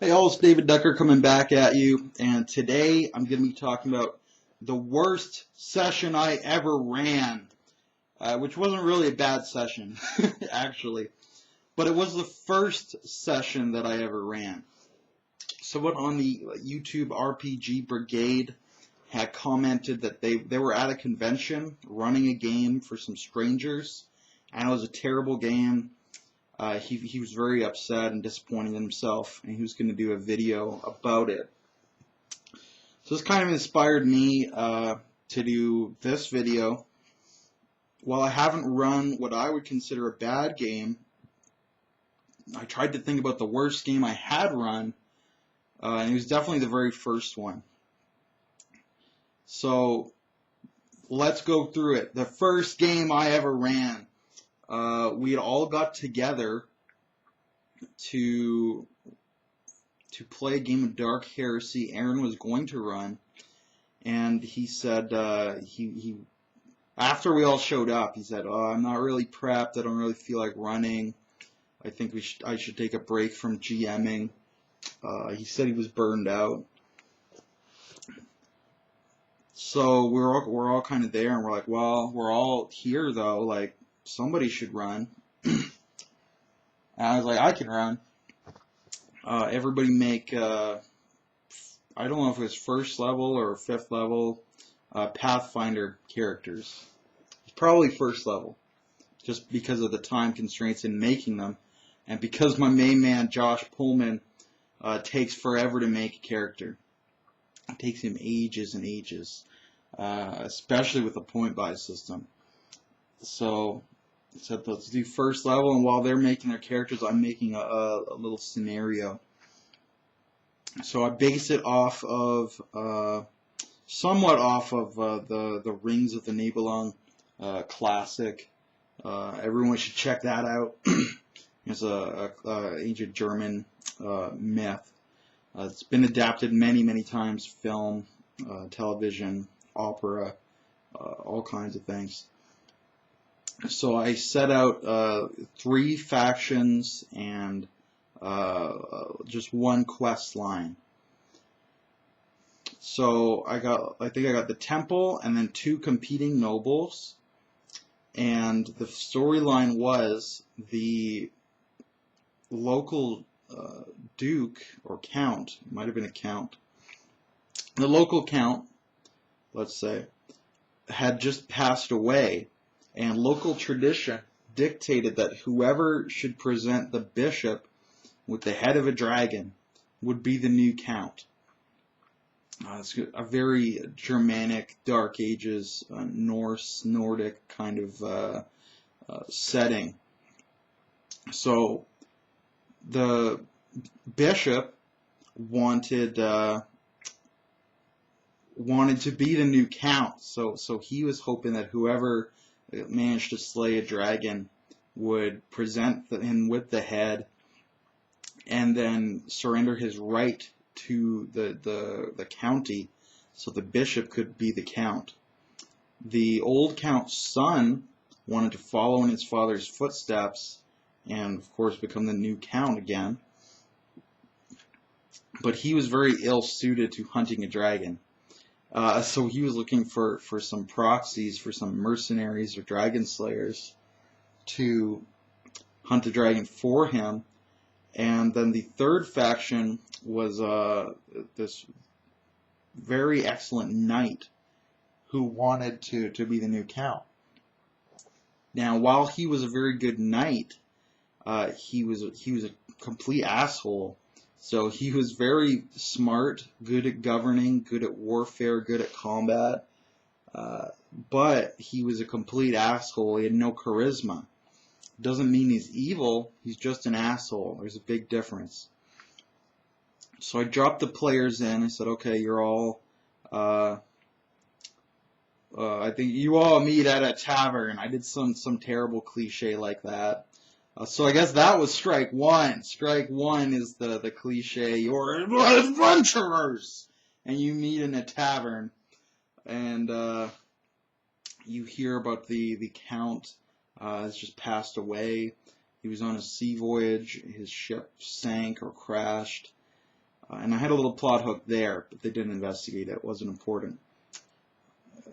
Hey all, it's David Ducker coming back at you, and today I'm going to be talking about the worst session I ever ran, which wasn't really a bad session, actually, but it was the first session that I ever ran. Someone on the YouTube RPG Brigade had commented that they were at a convention running a game for some strangers, and it was a terrible game. He was very upset and disappointed in himself, and he was going to do a video about it. So this kind of inspired me to do this video. While I haven't run what I would consider a bad game, I tried to think about the worst game I had run, and it was definitely the very first one. So let's go through it. The first game I ever ran. We had all got together to play a game of Dark Heresy. Aaron was going to run, and he said he after we all showed up, he said, "Oh, I'm not really prepped. I don't really feel like running. I think I should take a break from GMing." He said he was burned out. So we're all kind of there, and we're like, well, we're all here though. Like, somebody should run. And I was like, I can run. Everybody make, I don't know if it was first level or fifth level Pathfinder characters. It's probably first level, just because of the time constraints in making them, and because my main man Josh Pullman takes forever to make a character. It takes him ages and ages, especially with the point buy system. So let's do first level, and while they're making their characters, I'm making a little scenario. So I base it off of, somewhat off of the Rings of the Nibelung classic. Everyone should check that out. It's a ancient German myth. It's been adapted many times, film, television, opera, all kinds of things. So I set out 3 factions and just 1 quest line. So I think I got the temple and then 2 competing nobles, and the storyline was the local duke or count, might have been a count. The local count, let's say, had just passed away, and local tradition dictated that whoever should present the bishop with the head of a dragon would be the new count. It's a very Germanic, Dark Ages, Norse, Nordic kind of setting. So the bishop wanted to be the new count. So he was hoping that whoever managed to slay a dragon would present him with the head and then surrender his right to the county so the bishop could be the count. The old count's son wanted to follow in his father's footsteps and, of course, become the new count again. But he was very ill-suited to hunting a dragon. So he was looking for some proxies, for some mercenaries or dragon slayers to hunt the dragon for him. And then the third faction was this very excellent knight who wanted to be the new count. Now, while he was a very good knight, he was a complete asshole. So he was very smart, good at governing, good at warfare, good at combat, but he was a complete asshole. He had no charisma. Doesn't mean he's evil, he's just an asshole. There's a big difference. So I dropped the players in. I said, okay, you're all, I think you all meet at a tavern. I did some terrible cliche like that. So I guess that was strike 1. Strike 1 is the cliche, you're adventurers! And you meet in a tavern, and you hear about the count has just passed away. He was on a sea voyage, his ship sank or crashed, And I had a little plot hook there, but they didn't investigate it. It wasn't important.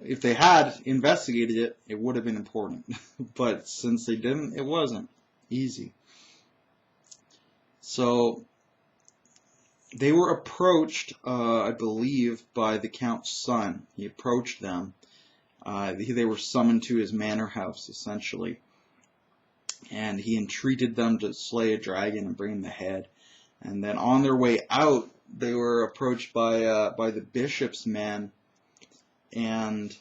If they had investigated it, it would have been important. But since they didn't, it wasn't. Easy. So they were approached, I believe, by the Count's son. He approached them. They were summoned to his manor house, essentially. And he entreated them to slay a dragon and bring him the head. And then on their way out, they were approached by the bishop's men, and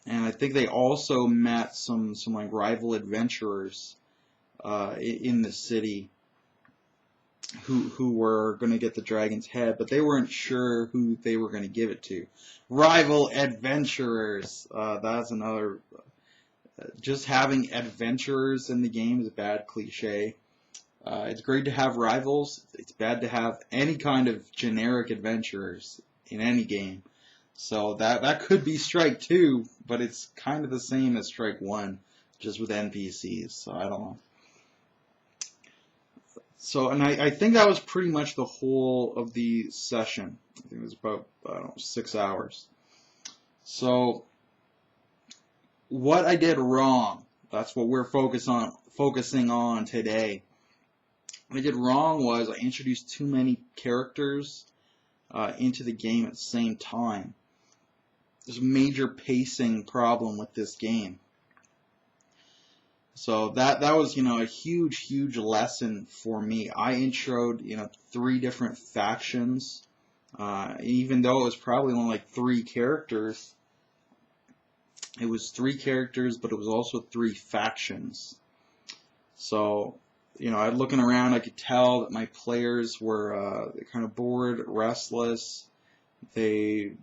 I think they also met some like rival adventurers in the city who were going to get the dragon's head, but they weren't sure who they were going to give it to. Rival adventurers. That's another. Just having adventurers in the game is a bad cliche. It's great to have rivals. It's bad to have any kind of generic adventurers in any game. So that could be Strike 2, but it's kind of the same as Strike 1, just with NPCs. So I don't know. So, and I think that was pretty much the whole of the session. I think it was about, I don't know, 6 hours. So, what I did wrong, that's what we're focusing on today. What I did wrong was I introduced too many characters into the game at the same time. There's a major pacing problem with this game. So that was, a huge lesson for me. I introed, 3 different factions, even though it was probably only like 3 characters. It was 3 characters, but it was also 3 factions. So, looking around, I could tell that my players were kind of bored, restless. They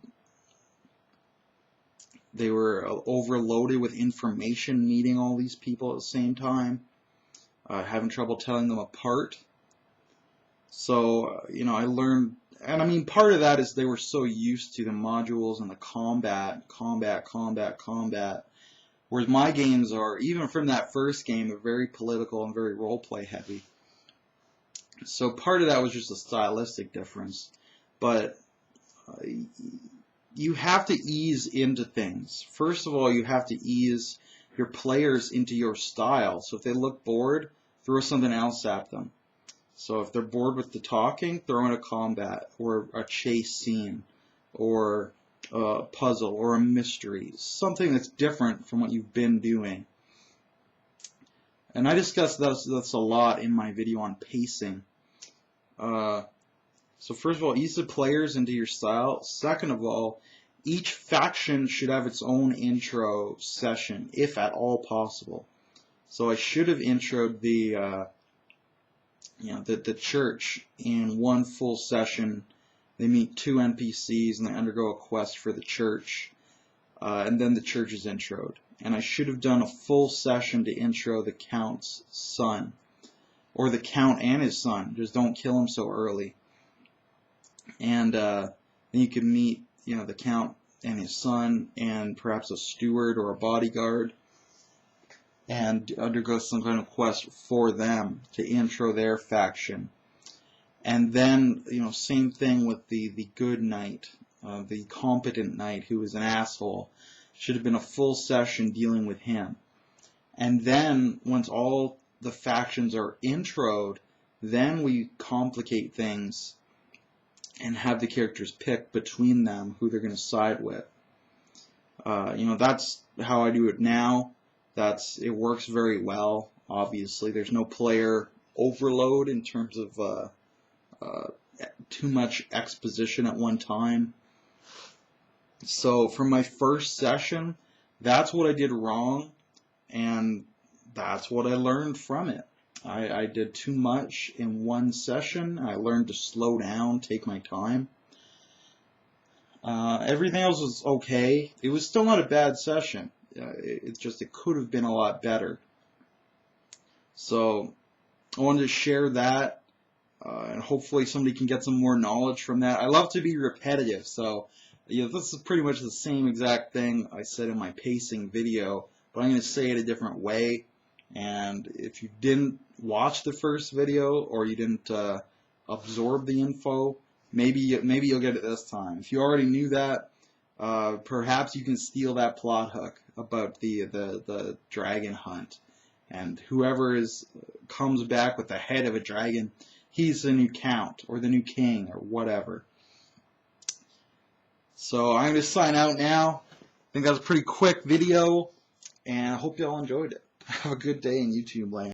were overloaded with information, meeting all these people at the same time, having trouble telling them apart. So, I learned, and I mean, part of that is they were so used to the modules and the combat, whereas my games are, even from that first game, are very political and very roleplay heavy. So part of that was just a stylistic difference, but you have to ease into things. First of all, you have to ease your players into your style. So if they look bored, throw something else at them. So if they're bored with the talking, throw in a combat or a chase scene or a puzzle or a mystery, something that's different from what you've been doing. And I discussed that's a lot in my video on pacing. So first of all, ease the players into your style. Second of all, each faction should have its own intro session, if at all possible. So I should have introed the church in one full session. They meet 2 NPCs and they undergo a quest for the church, and then the church is introed. And I should have done a full session to intro the Count's son, or the Count and his son. Just don't kill him so early. And then you can meet, the Count and his son, and perhaps a steward or a bodyguard, and undergo some kind of quest for them to intro their faction. And then, same thing with the good knight, the competent knight who is an asshole. Should have been a full session dealing with him. And then, once all the factions are introed, then we complicate things and have the characters pick between them who they're going to side with. That's how I do it now. It works very well, obviously. There's no player overload in terms of too much exposition at one time. So for my first session, that's what I did wrong, and that's what I learned from it. I did too much in one session. I learned to slow down, take my time. Everything else was okay. It was still not a bad session. It could have been a lot better. So I wanted to share that, and hopefully somebody can get some more knowledge from that. I love to be repetitive, so this is pretty much the same exact thing I said in my pacing video, but I'm going to say it a different way. And if you didn't watch the first video, or you didn't absorb the info, maybe you'll get it this time. If you already knew that, perhaps you can steal that plot hook about the dragon hunt, and whoever comes back with the head of a dragon, he's the new count or the new king or whatever. So I'm going to sign out now. I think that was a pretty quick video, and I hope y'all enjoyed it. Have a good day in YouTube land.